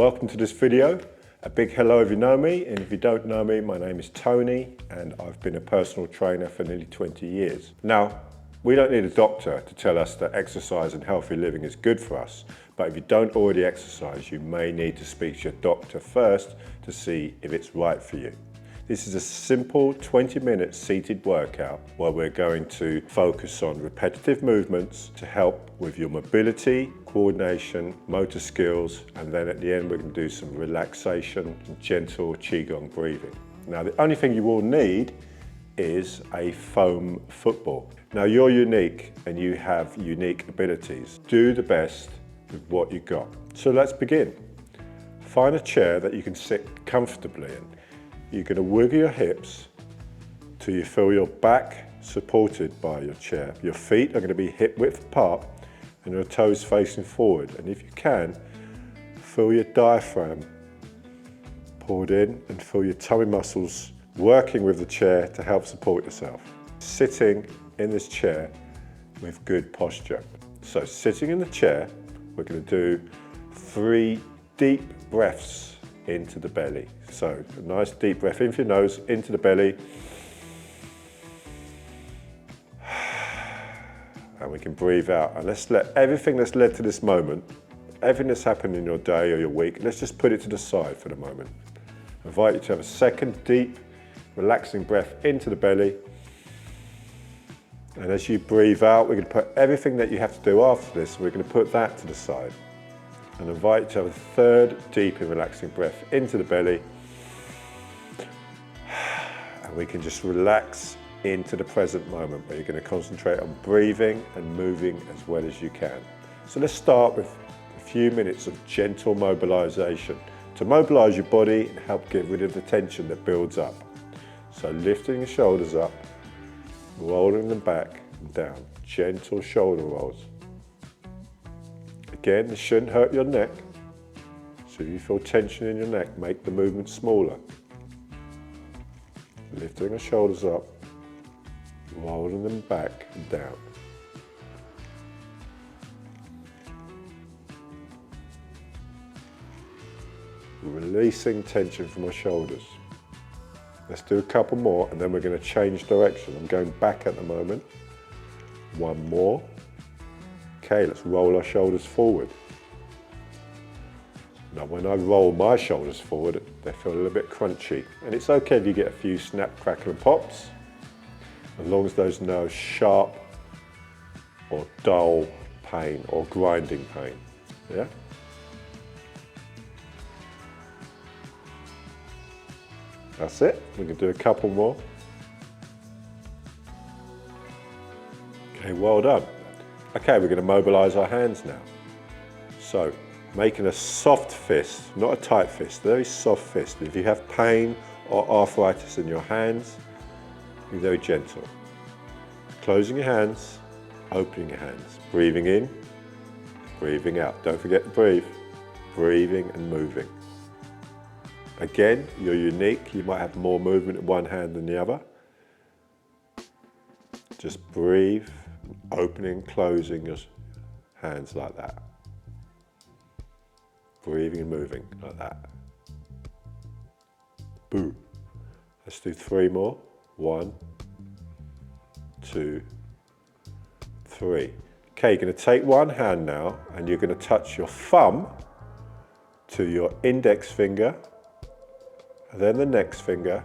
Welcome to this video. A big hello if you know me, and if you don't know me, my name is Tony and I've been a personal trainer for nearly 20 years. Now, we don't need a doctor to tell us that exercise and healthy living is good for us, but if you don't already exercise, you may need to speak to your doctor first to see if it's right for you. This is a simple 20-minute seated workout where we're going to focus on repetitive movements to help with your mobility, coordination, motor skills, and then at the end we're going to do some relaxation and gentle Qigong breathing. Now the only thing you will need is a foam football. Now you're unique and you have unique abilities. Do the best with what you got. So let's begin. Find a chair that you can sit comfortably in. You're going to wiggle your hips till you feel your back supported by your chair. Your feet are going to be hip width apart and your toes facing forward. And if you can, feel your diaphragm pulled in and feel your tummy muscles working with the chair to help support yourself. Sitting in this chair with good posture. So sitting in the chair, we're going to do 3 deep breaths into the belly. So a nice deep breath in through your nose, into the belly. And we can breathe out. And let's let everything that's led to this moment, everything that's happened in your day or your week, let's just put it to the side for the moment. I invite you to have a second deep, relaxing breath into the belly. And as you breathe out, we're going to put everything that you have to do after this, we're going to put that to the side. And invite you to have a third deep and relaxing breath into the belly. And we can just relax into the present moment where you're going to concentrate on breathing and moving as well as you can. So let's start with a few minutes of gentle mobilization to mobilize your body and help get rid of the tension that builds up. So lifting your shoulders up, rolling them back and down, gentle shoulder rolls. Again, this shouldn't hurt your neck, so if you feel tension in your neck, make the movement smaller. Lifting the shoulders up, rolling them back and down. Releasing tension from our shoulders. Let's do a couple more and then we're going to change direction. I'm going back at the moment. One more. Okay, let's roll our shoulders forward. Now when I roll my shoulders forward, they feel a little bit crunchy. And it's okay if you get a few snap, crackle and pops, as long as there's no sharp or dull pain or grinding pain. Yeah? That's it. We can do a couple more. Okay, well done. Okay, we're going to mobilize our hands now. So, making a soft fist, not a tight fist, very soft fist. If you have pain or arthritis in your hands, be very gentle. Closing your hands, opening your hands. Breathing in, breathing out. Don't forget to breathe. Breathing and moving. Again, you're unique. You might have more movement in one hand than the other. Just breathe. Opening, closing your hands like that. Breathing and moving like that. Boo. Let's do 3 more. 1, 2, 3. Okay, you're going to take one hand now and you're going to touch your thumb to your index finger, and then the next finger,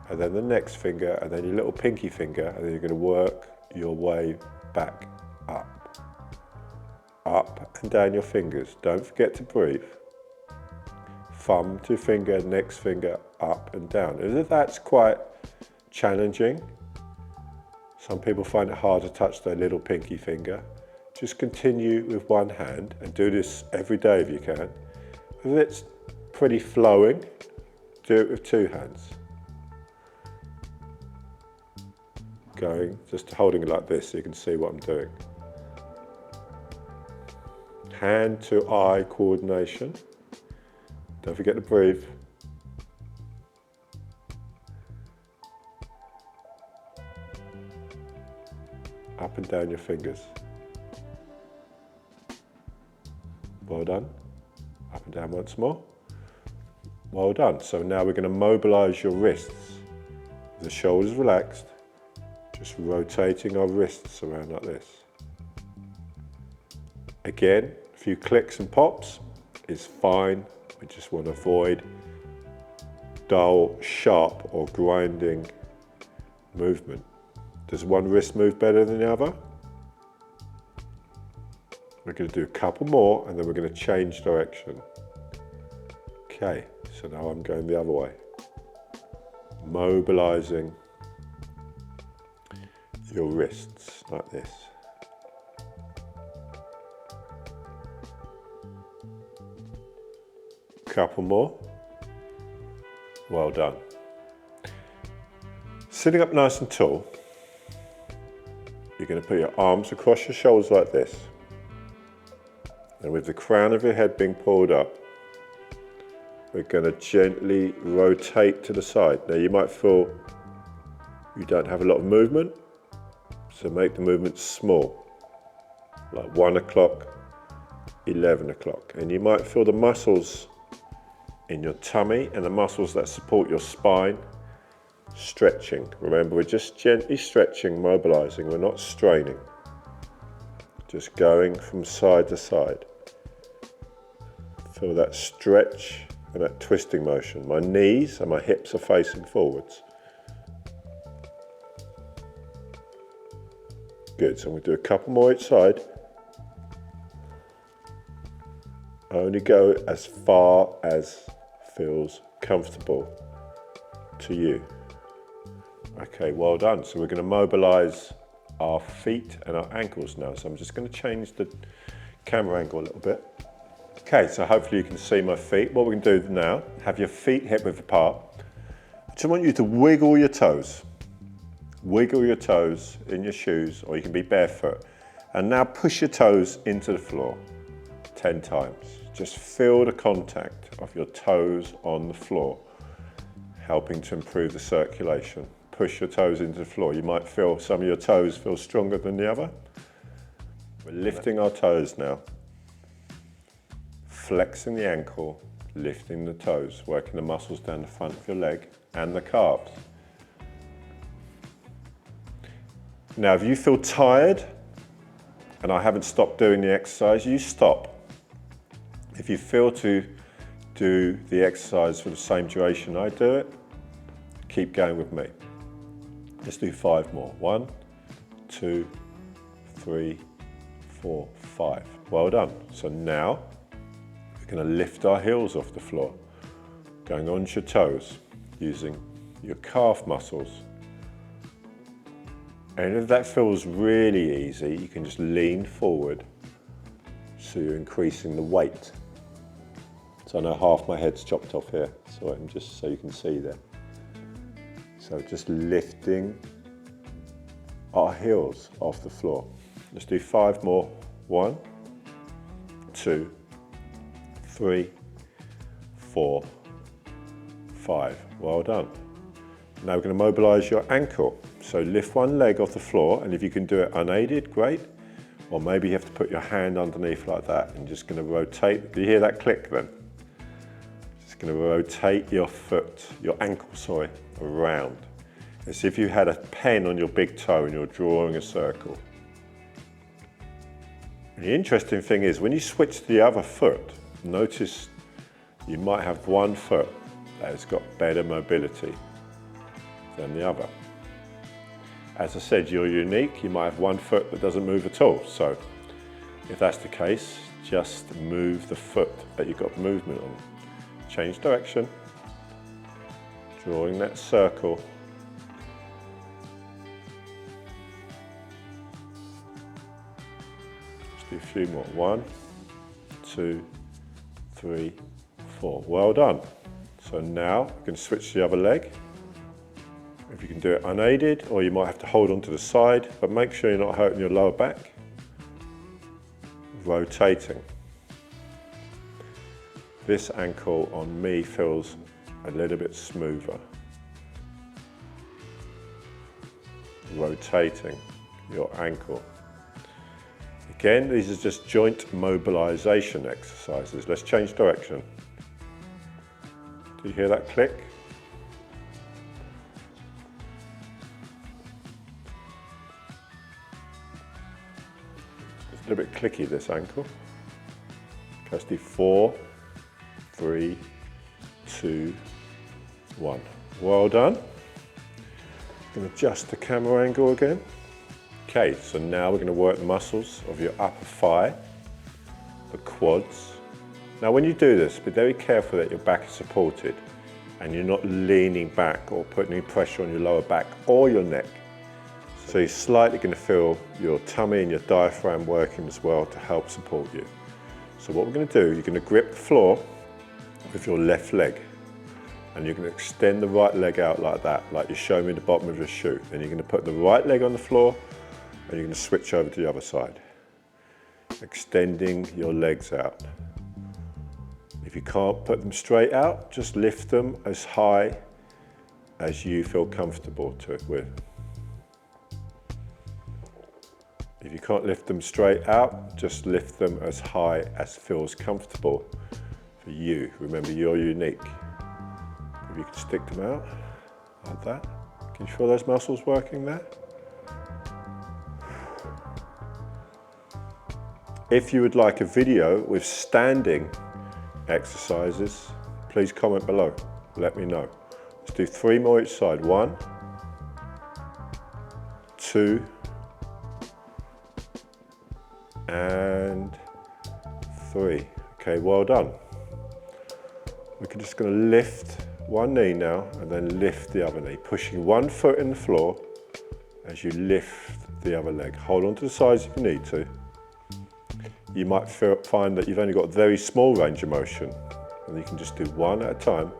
and then the next finger, and then your little pinky finger, and then you're going to work your way back up and down your fingers. Don't forget to breathe. Thumb to finger, next finger, up and down. And if that's quite challenging, some people find it hard to touch their little pinky finger, just continue with one hand and do this every day if you can. If it's pretty flowing, do it with 2 hands. Going, just holding it like this so you can see what I'm doing. Hand to eye coordination. Don't forget to breathe. Up and down your fingers. Well done. Up and down once more. Well done. So now we're going to mobilise your wrists. The shoulders relaxed, just rotating our wrists around like this. Again, a few clicks and pops is fine. We just want to avoid dull, sharp or grinding movement. Does one wrist move better than the other? We're going to do a couple more and then we're going to change direction. Okay, so now I'm going the other way. Mobilising your wrists like this. Couple more. Well done. Sitting up nice and tall, you're going to put your arms across your shoulders like this. And with the crown of your head being pulled up, we're going to gently rotate to the side. Now you might feel you don't have a lot of movement, so make the movement small, like 1 o'clock, 11 o'clock. And you might feel the muscles in your tummy and the muscles that support your spine stretching. Remember, we're just gently stretching, mobilizing, we're not straining. Just going from side to side. Feel that stretch and that twisting motion. My knees and my hips are facing forwards. Good, so I'm going to do a couple more each side. Only go as far as feels comfortable to you. Okay, well done. So we're going to mobilize our feet and our ankles now. So I'm just going to change the camera angle a little bit. Okay, so hopefully you can see my feet. What we can do now, have your feet hip width apart. I just want you to wiggle your toes. Wiggle your toes in your shoes, or you can be barefoot. And now push your toes into the floor 10 times. Just feel the contact of your toes on the floor, helping to improve the circulation. Push your toes into the floor. You might feel some of your toes feel stronger than the other. We're lifting our toes now. Flexing the ankle, lifting the toes, working the muscles down the front of your leg and the calves. Now, if you feel tired and I haven't stopped doing the exercise, you stop. If you feel to do the exercise for the same duration I do it, keep going with me. Let's do 5 more. 1, 2, 3, 4, 5. Well done. So now we're going to lift our heels off the floor, going onto your toes, using your calf muscles. And if that feels really easy, you can just lean forward so you're increasing the weight. So I know half my head's chopped off here, so I'm just so you can see there. So just lifting our heels off the floor. Let's do 5 more. 1, 2, 3, 4, 5. Well done. Now we're going to mobilize your ankle. So lift one leg off the floor, and if you can do it unaided, great. Or maybe you have to put your hand underneath like that and just going to rotate. Do you hear that click then? Just going to rotate your foot, your ankle, sorry, around. As if you had a pen on your big toe and you're drawing a circle. And the interesting thing is, when you switch to the other foot, notice you might have one foot that has got better mobility than the other. As I said, you're unique. You might have one foot that doesn't move at all. So if that's the case, just move the foot that you've got movement on. Change direction, drawing that circle. Let's do a few more. 1, 2, 3, 4. Well done. So now you can switch to the other leg. If you can do it unaided, or you might have to hold on to the side, but make sure you're not hurting your lower back. Rotating. This ankle on me feels a little bit smoother. Rotating your ankle. Again, these are just joint mobilization exercises. Let's change direction. Do you hear that click? It's a little bit clicky, this ankle. Okay, let's do 4, 3, 2, 1. Well done. I'm going to adjust the camera angle again. Okay, so now we're going to work the muscles of your upper thigh, the quads. Now when you do this, be very careful that your back is supported and you're not leaning back or putting any pressure on your lower back or your neck. So you're slightly going to feel your tummy and your diaphragm working as well to help support you. So what we're going to do, you're going to grip the floor with your left leg. And you're going to extend the right leg out like that, like you showed me the bottom of your shoe. Then you're going to put the right leg on the floor and you're going to switch over to the other side. Extending your legs out. If you can't put them straight out, just lift them as high as you feel comfortable with. If you can't lift them straight out, just lift them as high as feels comfortable for you. Remember, you're unique. If you can stick them out like that. Can you feel those muscles working there? If you would like a video with standing exercises, please comment below. Let me know. Let's do 3 more each side. 1, 2, and 3. Okay, well done. We're just going to lift one knee now and then lift the other knee, pushing one foot in the floor as you lift the other leg. Hold on to the sides if you need to. You might find that you've only got a very small range of motion and you can just do one at a time.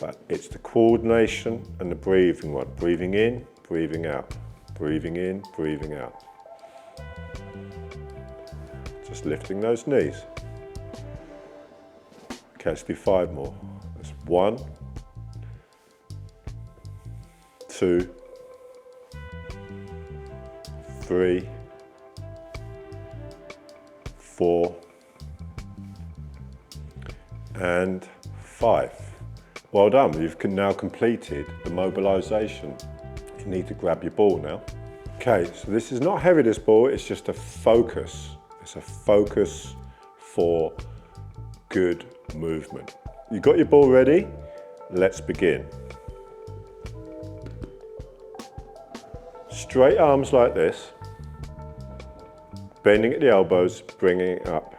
But it's the coordination and the breathing one. Breathing in, breathing out. Breathing in, breathing out. Just lifting those knees. Okay, let's do 5 more. That's 1, 2, 3, 4, and 5. Well done, you've now completed the mobilization. You need to grab your ball now. Okay, so this is not heavy, this ball, it's just a focus. It's a focus for good movement. You got your ball ready? Let's begin. Straight arms like this, bending at the elbows, bringing it up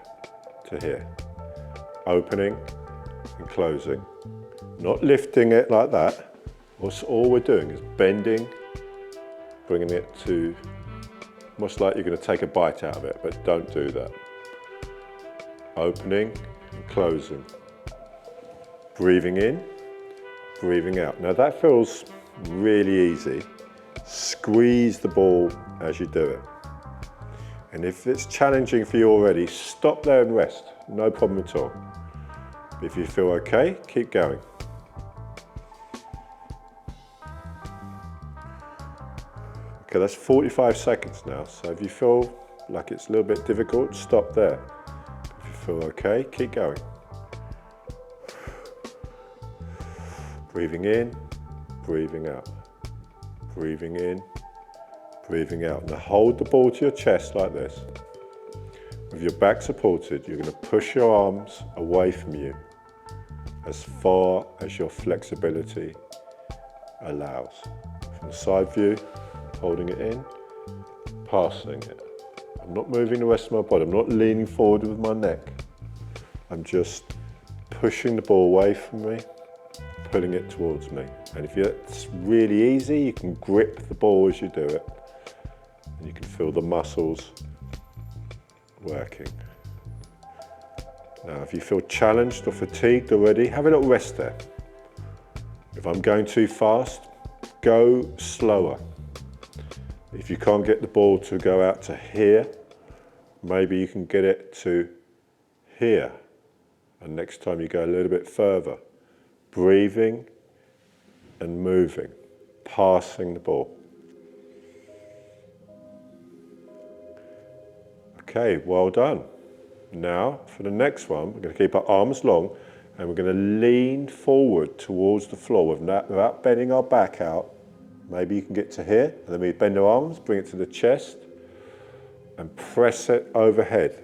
to here. Opening and closing. Not lifting it like that. All we're doing is bending, bringing it to, almost like you're going to take a bite out of it, but don't do that. Opening and closing. Breathing in, breathing out. Now that feels really easy. Squeeze the ball as you do it. And if it's challenging for you already, stop there and rest. No problem at all. If you feel okay, keep going. Okay, that's 45 seconds now. So if you feel like it's a little bit difficult, stop there. If you feel okay, keep going. Breathing in, breathing out. Breathing in, breathing out. Now hold the ball to your chest like this. With your back supported, you're going to push your arms away from you as far as your flexibility allows. From the side view, holding it in, passing it. I'm not moving the rest of my body. I'm not leaning forward with my neck. I'm just pushing the ball away from me, pulling it towards me. And if it's really easy, you can grip the ball as you do it. And you can feel the muscles working. Now, if you feel challenged or fatigued already, have a little rest there. If I'm going too fast, go slower. If you can't get the ball to go out to here, maybe you can get it to here. And next time you go a little bit further. Breathing and moving, passing the ball. Okay, well done. Now, for the next one, we're going to keep our arms long and we're going to lean forward towards the floor without bending our back out. Maybe you can get to here, and then we bend our arms, bring it to the chest, and press it overhead.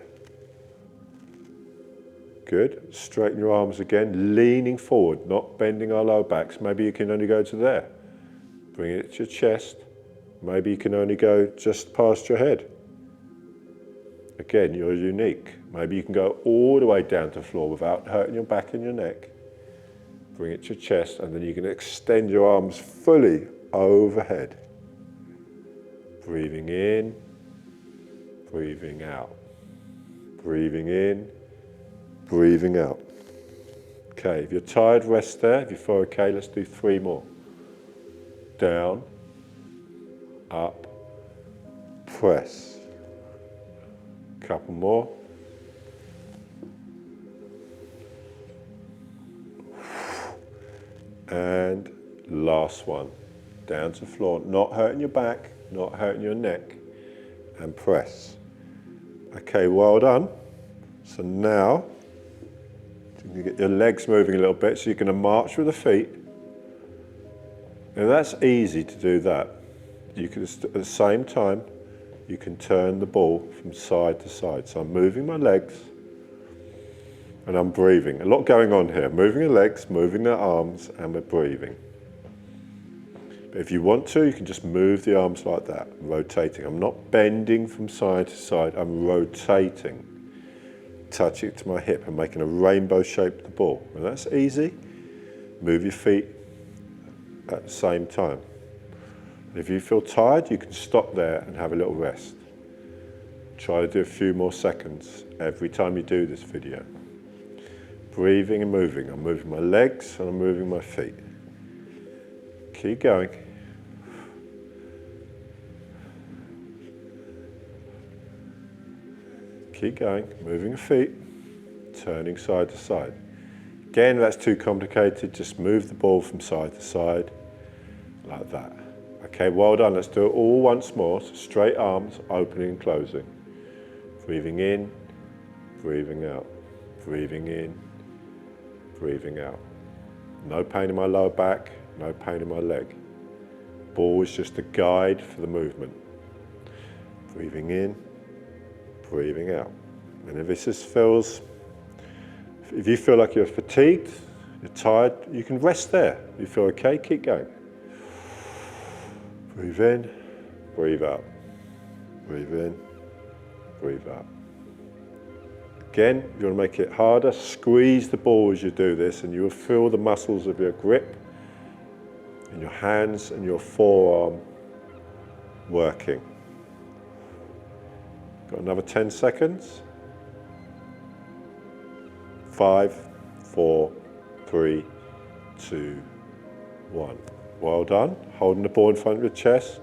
Good. Straighten your arms again, leaning forward, not bending our lower backs. Maybe you can only go to there. Bring it to your chest. Maybe you can only go just past your head. Again, you're unique. Maybe you can go all the way down to the floor without hurting your back and your neck. Bring it to your chest, and then you can extend your arms fully overhead. Breathing in, breathing out. Breathing in, breathing out. Okay, if you're tired, rest there. If you feel okay, let's do 3 more. Down, up, press. Couple more. And last one. Down to the floor, not hurting your back, not hurting your neck, and press. Okay, well done. So now, you can get your legs moving a little bit, so you're going to march with the feet. Now that's easy to do that. You can, at the same time, you can turn the ball from side to side. So I'm moving my legs, and I'm breathing. A lot going on here. Moving the legs, moving the arms, and we're breathing. But if you want to, you can just move the arms like that, rotating. I'm not bending from side to side, I'm rotating. Touching it to my hip and making a rainbow shape with the ball. And that's easy. Move your feet at the same time. And if you feel tired, you can stop there and have a little rest. Try to do a few more seconds every time you do this video. Breathing and moving. I'm moving my legs and I'm moving my feet. Keep going. Keep going, moving your feet, turning side to side. Again, if that's too complicated, just move the ball from side to side, like that. Okay, well done. Let's do it all once more. So straight arms, opening and closing. Breathing in, breathing out. Breathing in, breathing out. No pain in my lower back, no pain in my leg. Ball is just a guide for the movement. Breathing in, breathing out. And if if you feel like you're fatigued, you're tired, you can rest there. If you feel okay, keep going. Breathe in, breathe out. Breathe in, breathe out. Again, if you want to make it harder, squeeze the ball as you do this, and you will feel the muscles of your grip in your hands and your forearm working. Got another 10 seconds. 5, 4, 3, 2, 1. Well done. Holding the ball in front of your chest,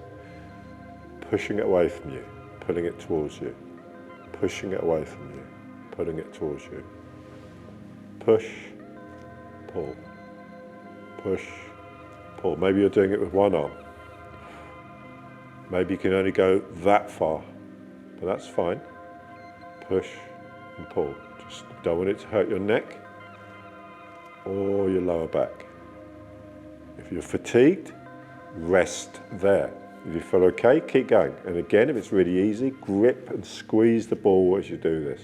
pushing it away from you, pulling it towards you, pushing it away from you, pulling it towards you. Push, pull, push, pull. Maybe you're doing it with one arm. Maybe you can only go that far. But that's fine. Push and pull. Just don't want it to hurt your neck or your lower back. If you're fatigued, rest there. If you feel okay, keep going. And again, if it's really easy, grip and squeeze the ball as you do this.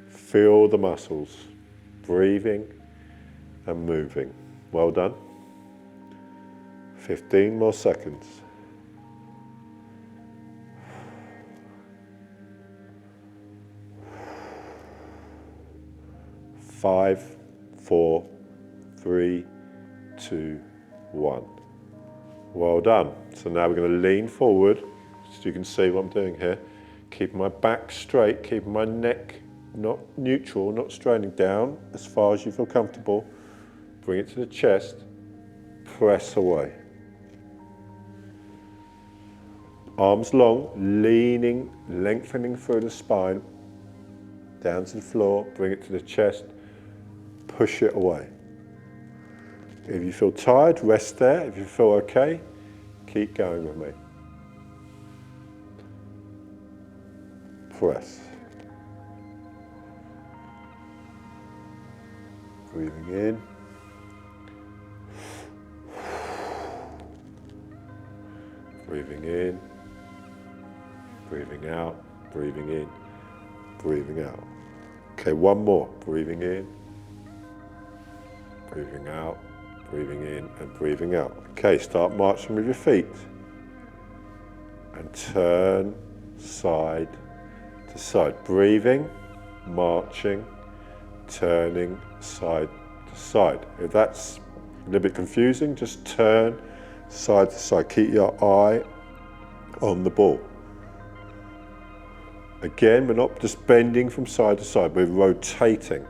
Feel the muscles, breathing and moving. Well done. 15 more seconds. 5, 4, 3, 2, 1. Well done. So now we're going to lean forward, so you can see what I'm doing here. Keeping my back straight, keeping my neck not neutral, not straining down as far as you feel comfortable. Bring it to the chest, press away. Arms long, leaning, lengthening through the spine, down to the floor, bring it to the chest, push it away. If you feel tired, rest there. If you feel okay, keep going with me. breaths. Breathing in. Breathing in. Breathing out. Breathing in. Breathing out. Okay, one more. Breathing in. Breathing out. Breathing in and breathing out. Okay, start marching with your feet. And turn side to side. Breathing, marching, turning side to side. If that's a little bit confusing, just turn side to side. Keep your eye on the ball. Again, we're not just bending from side to side, we're rotating.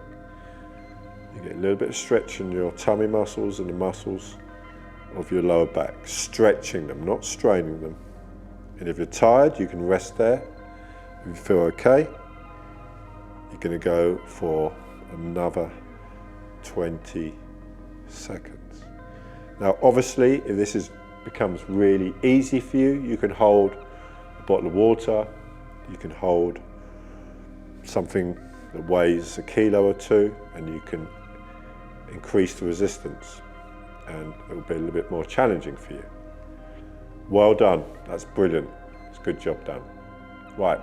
You get a little bit of stretch in your tummy muscles and the muscles of your lower back. Stretching them, not straining them. And if you're tired, you can rest there. If you feel okay, you're going to go for another 20 seconds. Now, obviously, if this becomes really easy for you, you can hold a bottle of water, you can hold something that weighs a kilo or two, and you can increase the resistance, and it will be a little bit more challenging for you. Well done, that's brilliant, it's a good job done. Right,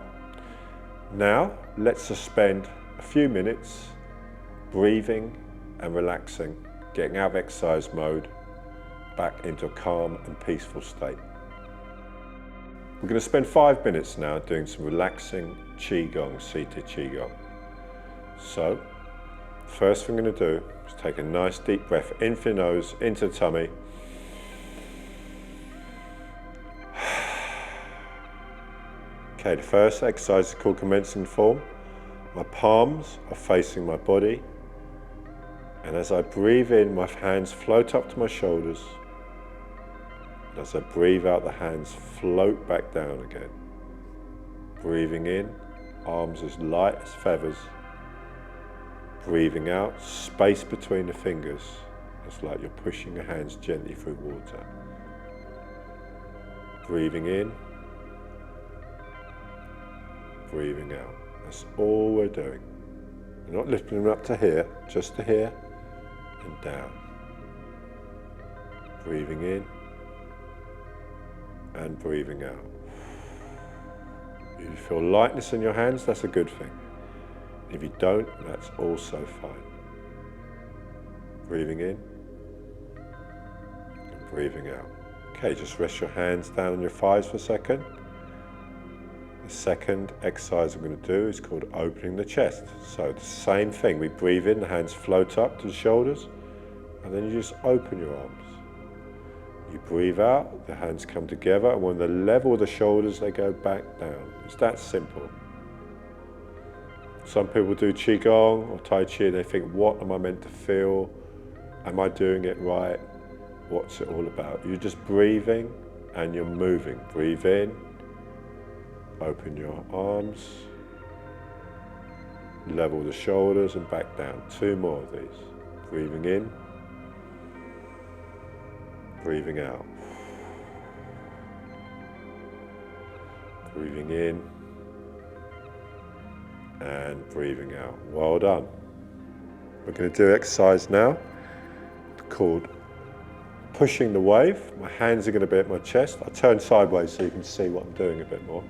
now let's just spend a few minutes breathing and relaxing, getting out of exercise mode, back into a calm and peaceful state. We're going to spend 5 minutes now doing some relaxing Qigong, seated Qigong. So, first thing I'm going to do is take a nice deep breath in through your nose, into the tummy. Okay, the first exercise is called commencing form. My palms are facing my body, and as I breathe in, my hands float up to my shoulders. And as I breathe out, the hands float back down again. Breathing in, arms as light as feathers. Breathing out, space between the fingers. It's like you're pushing your hands gently through water. Breathing in, breathing out. That's all we're doing. We're not lifting them up to here, just to here and down. Breathing in and breathing out. If you feel lightness in your hands, that's a good thing. If you don't, that's also fine. Breathing in and breathing out. Okay, just rest your hands down on your thighs for a second. The second exercise I'm going to do is called opening the chest. So the same thing, we breathe in, the hands float up to the shoulders, and then you just open your arms. You breathe out, the hands come together, and when they're level with the shoulders, they go back down. It's that simple. Some people do Qigong or Tai Chi, and they think, what am I meant to feel? Am I doing it right? What's it all about? You're just breathing and you're moving. Breathe in, open your arms, level the shoulders and back down. 2 more of these. Breathing in, breathing out. Breathing in and breathing out. Well done. We're going to do exercise now called pushing the wave. My hands are going to be at my chest. I'll turn sideways so you can see what I'm doing a bit more.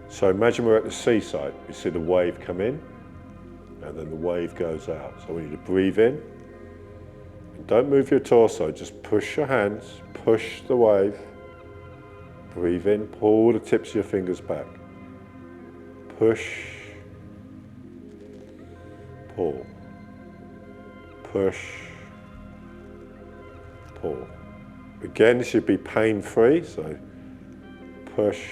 So imagine we're at the seaside. You see the wave come in and then the wave goes out. So I want you to breathe in. And don't move your torso, just push your hands, push the wave. Breathe in, pull the tips of your fingers back. Push, pull, push, pull. Again, this should be pain-free, so push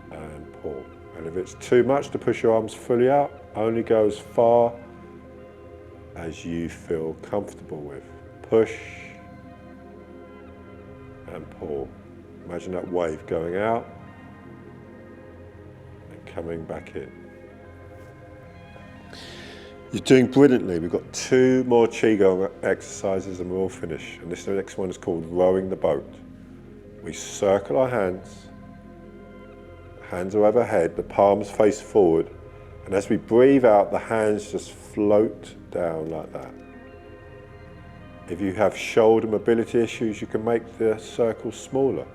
and pull. And if it's too much to push your arms fully out, only go as far as you feel comfortable with. Push and pull. Imagine that wave going out and coming back in. You're doing brilliantly. We've got 2 more Qigong exercises and we're all finished. And this next one is called rowing the boat. We circle our hands, Hands are overhead, the palms face forward, and as we breathe out, the hands just float down like that. If you have shoulder mobility issues, you can make the circle smaller.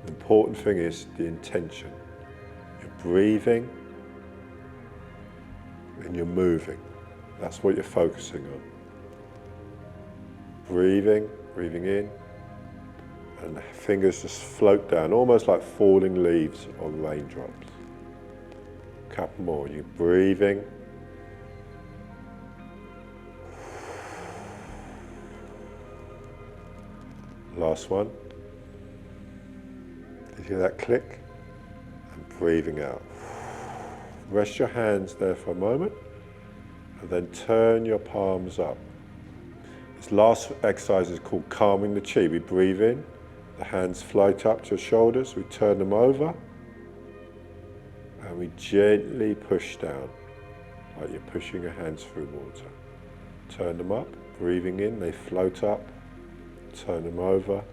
The important thing is the intention. You're breathing and you're moving. That's what you're focusing on. Breathing, breathing in, and the fingers just float down, almost like falling leaves or raindrops. A couple more. You're breathing. Last one. Did you hear that click? And breathing out. Rest your hands there for a moment, and then turn your palms up. This last exercise is called calming the chi. We breathe in, the hands float up to your shoulders, we turn them over, and we gently push down, like you're pushing your hands through water. Turn them up, breathing in, they float up, turn them over,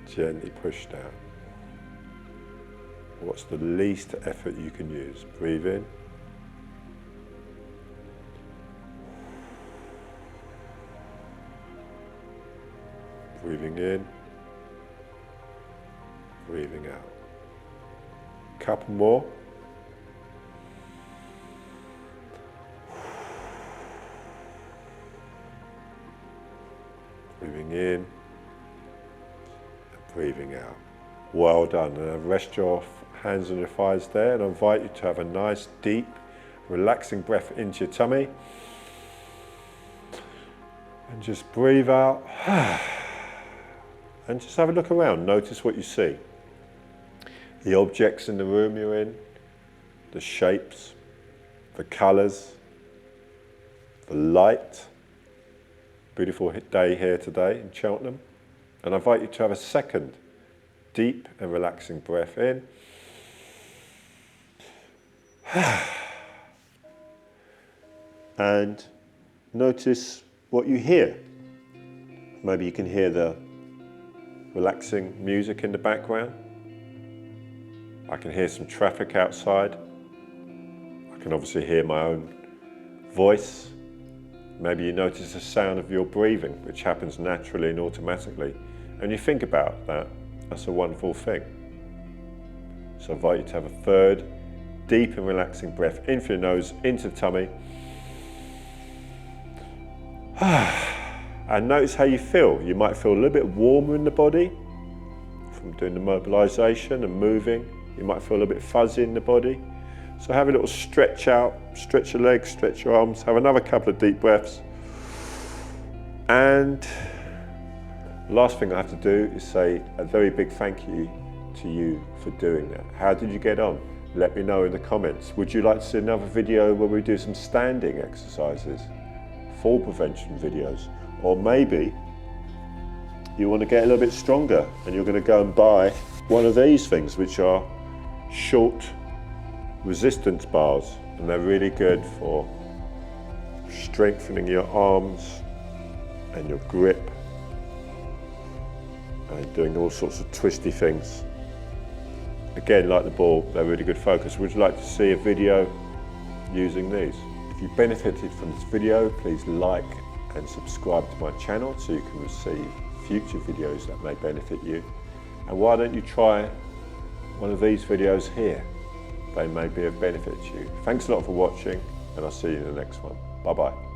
gently push down. What's the least effort you can use? Breathe in. Breathing in, breathing out. Couple more. Breathing in and breathing out. Well done. And rest your hands on your thighs there, and I invite you to have a nice, deep, relaxing breath into your tummy. And just breathe out. And just have a look around, notice what you see. The objects in the room you're in, the shapes, the colours, the light. Beautiful day here today in Cheltenham. And I invite you to have a second deep and relaxing breath in. And notice what you hear. Maybe you can hear the relaxing music in the background. I can hear some traffic outside. I can obviously hear my own voice. Maybe you notice the sound of your breathing, which happens naturally and automatically. And you think about that, that's a wonderful thing. So I invite you to have a third deep and relaxing breath in through your nose, into the tummy. And notice how you feel. You might feel a little bit warmer in the body from doing the mobilization and moving. You might feel a little bit fuzzy in the body. So have a little stretch out, stretch your legs, stretch your arms, have another couple of deep breaths. And the last thing I have to do is say a very big thank you to you for doing that. How did you get on? Let me know in the comments. Would you like to see another video where we do some standing exercises, fall prevention videos? Or maybe you want to get a little bit stronger and you're going to go and buy one of these things, which are short resistance bars, and they're really good for strengthening your arms and your grip and doing all sorts of twisty things. Again, like the ball, they're really good focus. Would you like to see a video using these? If you benefited from this video, please like and subscribe to my channel so you can receive future videos that may benefit you. And why don't you try one of these videos here? They may be of benefit to you. Thanks a lot for watching, and I'll see you in the next one. Bye bye.